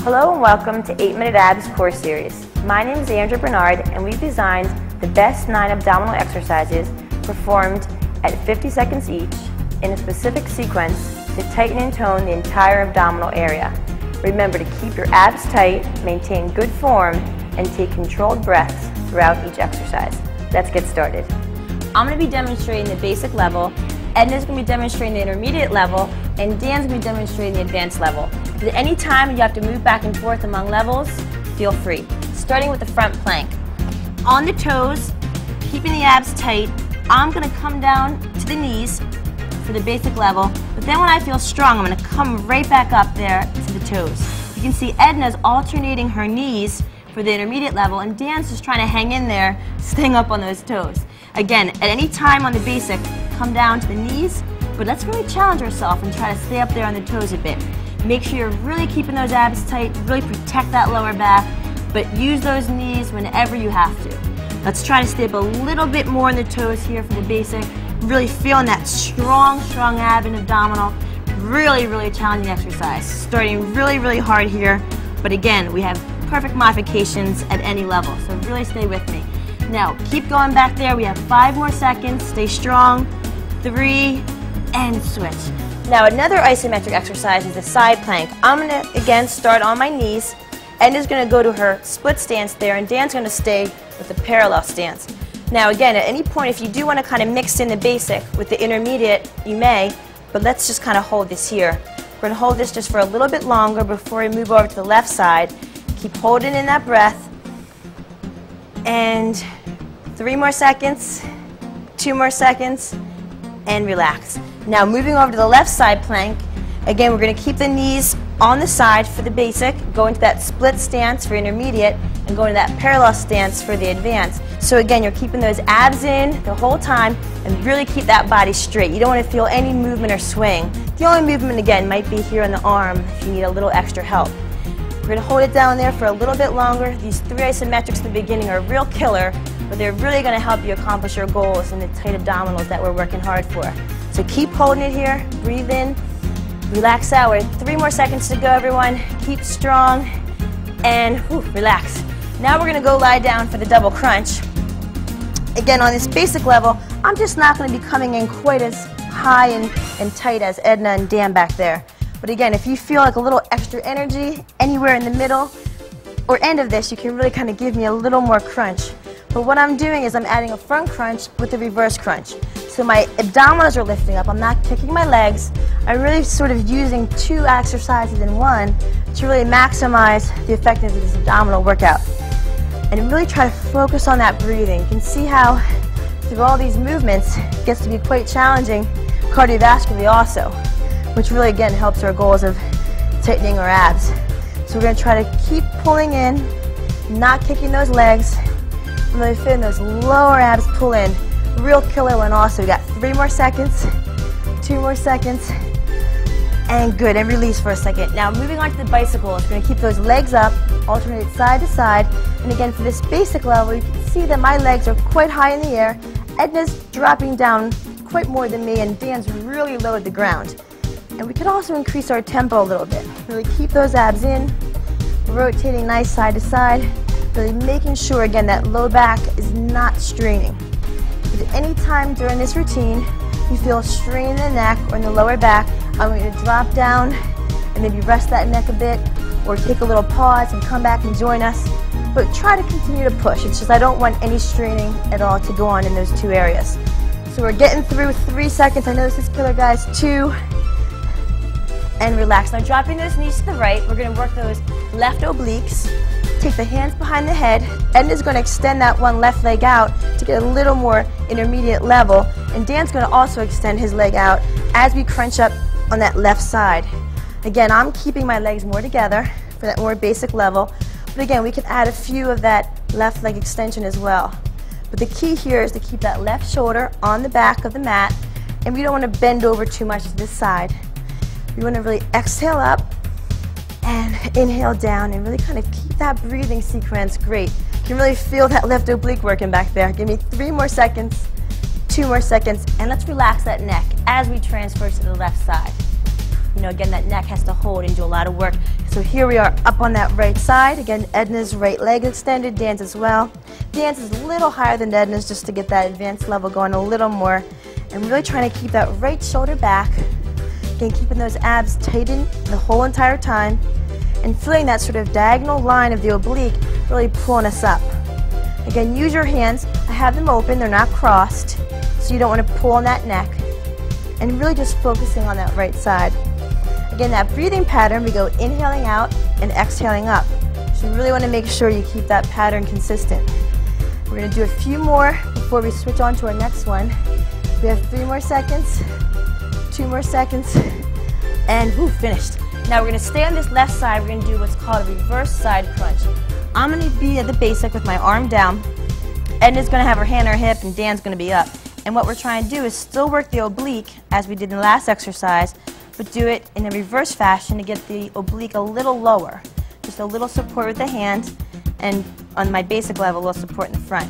Hello and welcome to 8-Minute Abs Core Series. My name is Andrea Bernard and we've designed the best 9 abdominal exercises performed at 50 seconds each in a specific sequence to tighten and tone the entire abdominal area. Remember to keep your abs tight, maintain good form, and take controlled breaths throughout each exercise. Let's get started. I'm going to be demonstrating the basic level, Edna's going to be demonstrating the intermediate level, and Dan's going to be demonstrating the advanced level. If at any time you have to move back and forth among levels, feel free. Starting with the front plank. On the toes, keeping the abs tight, I'm going to come down to the knees for the basic level, but then when I feel strong, I'm going to come right back up there to the toes. You can see Edna's alternating her knees for the intermediate level, and Dan's just trying to hang in there, staying up on those toes. Again, at any time on the basic, come down to the knees, but let's really challenge ourselves and try to stay up there on the toes a bit. Make sure you're really keeping those abs tight, really protect that lower back, but use those knees whenever you have to. Let's try to stay up a little bit more on the toes here for the basic, really feeling that strong ab and abdominal. Really challenging exercise. Starting really hard here, but again, we have perfect modifications at any level, so really stay with me. Now, keep going back there. We have 5 more seconds. Stay strong. 3, and switch. Now, another isometric exercise is the side plank. I'm going to, again, start on my knees. Edna's going to go to her split stance there, and Dan's going to stay with the parallel stance. Now, again, at any point, if you do want to kind of mix in the basic with the intermediate, you may, but let's just kind of hold this here. We're going to hold this just for a little bit longer before we move over to the left side. Keep holding in that breath. And 3 more seconds, 2 more seconds, and relax. Now moving over to the left side plank, again we're going to keep the knees on the side for the basic, go into that split stance for intermediate, and go into that parallel stance for the advanced. So again, you're keeping those abs in the whole time and really keep that body straight. You don't want to feel any movement or swing. The only movement again might be here on the arm if you need a little extra help. We're going to hold it down there for a little bit longer. These 3 isometrics in the beginning are a real killer, but they're really going to help you accomplish your goals and the tight abdominals that we're working hard for. So keep holding it here, breathe in, relax out. We're 3 more seconds to go, everyone. Keep strong, and relax. Now we're going to go lie down for the double crunch. Again, on this basic level, I'm just not going to be coming in quite as high and tight as Edna and Dan back there. But again, if you feel like a little extra energy anywhere in the middle or end of this, you can really kind of give me a little more crunch. But what I'm doing is I'm adding a front crunch with a reverse crunch. So my abdominals are lifting up. I'm not kicking my legs. I'm really sort of using 2 exercises in one to really maximize the effectiveness of this abdominal workout. And really try to focus on that breathing. You can see how through all these movements it gets to be quite challenging cardiovascularly also, which really again helps our goals of tightening our abs. So we're going to try to keep pulling in, not kicking those legs, really feeling those lower abs pull in. Real killer one also. We got 3 more seconds, 2 more seconds, and good, and release for a second. Now moving on to the bicycles, we're going to keep those legs up, alternate side to side, and again for this basic level you can see that my legs are quite high in the air. Edna's dropping down quite more than me, and Dan's really low at the ground. And we could also increase our tempo a little bit. Really keep those abs in, rotating nice side to side, really making sure again that low back is not straining. If at any time during this routine you feel a strain in the neck or in the lower back, I'm going to drop down and maybe rest that neck a bit, or take a little pause and come back and join us. But try to continue to push. It's just I don't want any straining at all to go on in those 2 areas. So we're getting through 3 seconds. I know this is killer, guys. 2, and relax. Now dropping those knees to the right, we're going to work those left obliques. Take the hands behind the head. Edna's going to extend that one left leg out to get a little more intermediate level. And Dan's going to also extend his leg out as we crunch up on that left side. Again, I'm keeping my legs more together for that more basic level. But again, we can add a few of that left leg extension as well. But the key here is to keep that left shoulder on the back of the mat, and we don't want to bend over too much to this side. We want to really exhale up and inhale down and really kind of keep that breathing sequence great. You can really feel that left oblique working back there. Give me 3 more seconds, 2 more seconds, and let's relax that neck as we transfer to the left side. You know, again, that neck has to hold and do a lot of work because So here we are up on that right side. Again, Edna's right leg extended, Dan's as well. Dan's is a little higher than Edna's just to get that advanced level going a little more. And really trying to keep that right shoulder back. Again, keeping those abs tightened the whole entire time. And feeling that sort of diagonal line of the oblique really pulling us up. Again, use your hands. I have them open, they're not crossed, so you don't want to pull on that neck. And really just focusing on that right side. Again, that breathing pattern, we go inhaling out and exhaling up. So you really want to make sure you keep that pattern consistent. We're going to do a few more before we switch on to our next one. We have 3 more seconds, 2 more seconds, and whoo, finished. Now we're going to stay on this left side. We're going to do what's called a reverse side crunch. I'm going to be at the basic with my arm down. Edna's going to have her hand on her hip and Dan's going to be up. And what we're trying to do is still work the oblique as we did in the last exercise, but do it in a reverse fashion to get the oblique a little lower. Just a little support with the hand, and on my basic level, a little support in the front.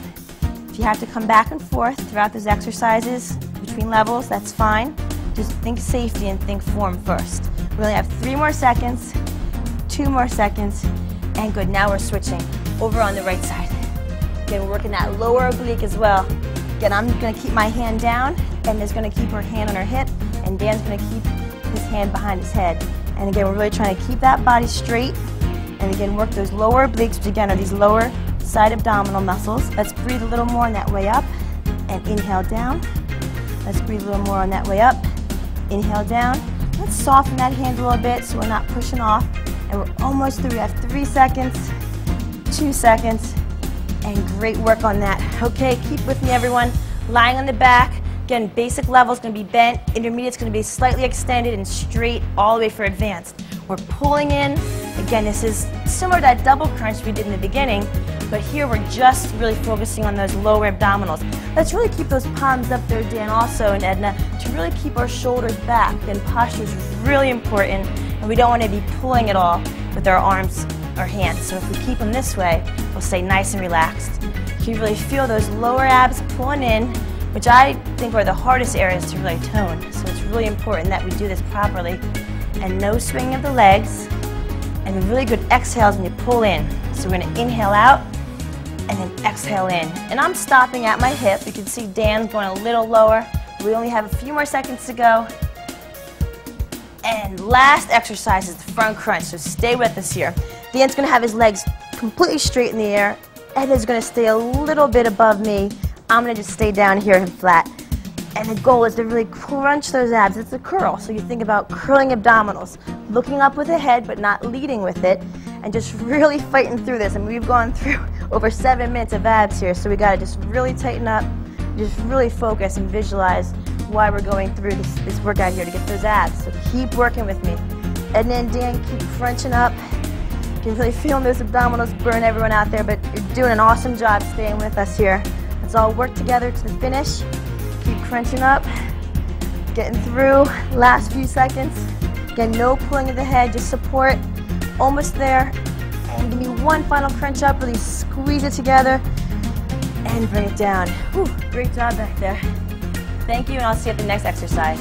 If you have to come back and forth throughout those exercises between levels, that's fine. Just think safety and think form first. We only have 3 more seconds, 2 more seconds, and good. Now we're switching over on the right side. Again, we're working that lower oblique as well. Again, I'm going to keep my hand down, Edna's going to keep her hand on her hip, and Dan's going to keep his hand behind his head. And again, we're really trying to keep that body straight, and again, work those lower obliques, which again are these lower side abdominal muscles. Let's breathe a little more on that way up, and inhale down. Let's breathe a little more on that way up, inhale down. Let's soften that hand a little bit so we're not pushing off. And we're almost through. We have 3 seconds, 2 seconds, and great work on that. Okay, keep with me everyone. Lying on the back. Again, basic level is going to be bent. Intermediate is going to be slightly extended and straight all the way for advanced. We're pulling in. Again, this is similar to that double crunch we did in the beginning, but here we're just really focusing on those lower abdominals. Let's really keep those palms up there, Dan, also, and Edna, to really keep our shoulders back. Then posture is really important, and we don't want to be pulling at all with our arms or hands. So if we keep them this way, we'll stay nice and relaxed. You really feel those lower abs pulling in, which I think are the hardest areas to really tone. So it's really important that we do this properly. And no swinging of the legs. And really good exhales when you pull in. So we're going to inhale out and then exhale in. And I'm stopping at my hip. You can see Dan's going a little lower. We only have a few more seconds to go. And last exercise is the front crunch, so stay with us here. Dan's going to have his legs completely straight in the air. Edna's going to stay a little bit above me. I'm going to just stay down here and flat. And the goal is to really crunch those abs. It's a curl, so you think about curling abdominals. Looking up with the head, but not leading with it. And just really fighting through this. And we've gone through over 7 minutes of abs here, so we got to just really tighten up, just really focus and visualize why we're going through this workout here to get those abs. So keep working with me. Edna and Dan, keep crunching up. You're really feeling those abdominals burn everyone out there, but you're doing an awesome job staying with us here. Let's all work together to the finish. Keep crunching up, getting through, last few seconds. Again, no pulling of the head, just support. Almost there. And give me one final crunch up, really squeeze it together and bring it down. Whew, great job back there. Thank you, and I'll see you at the next exercise.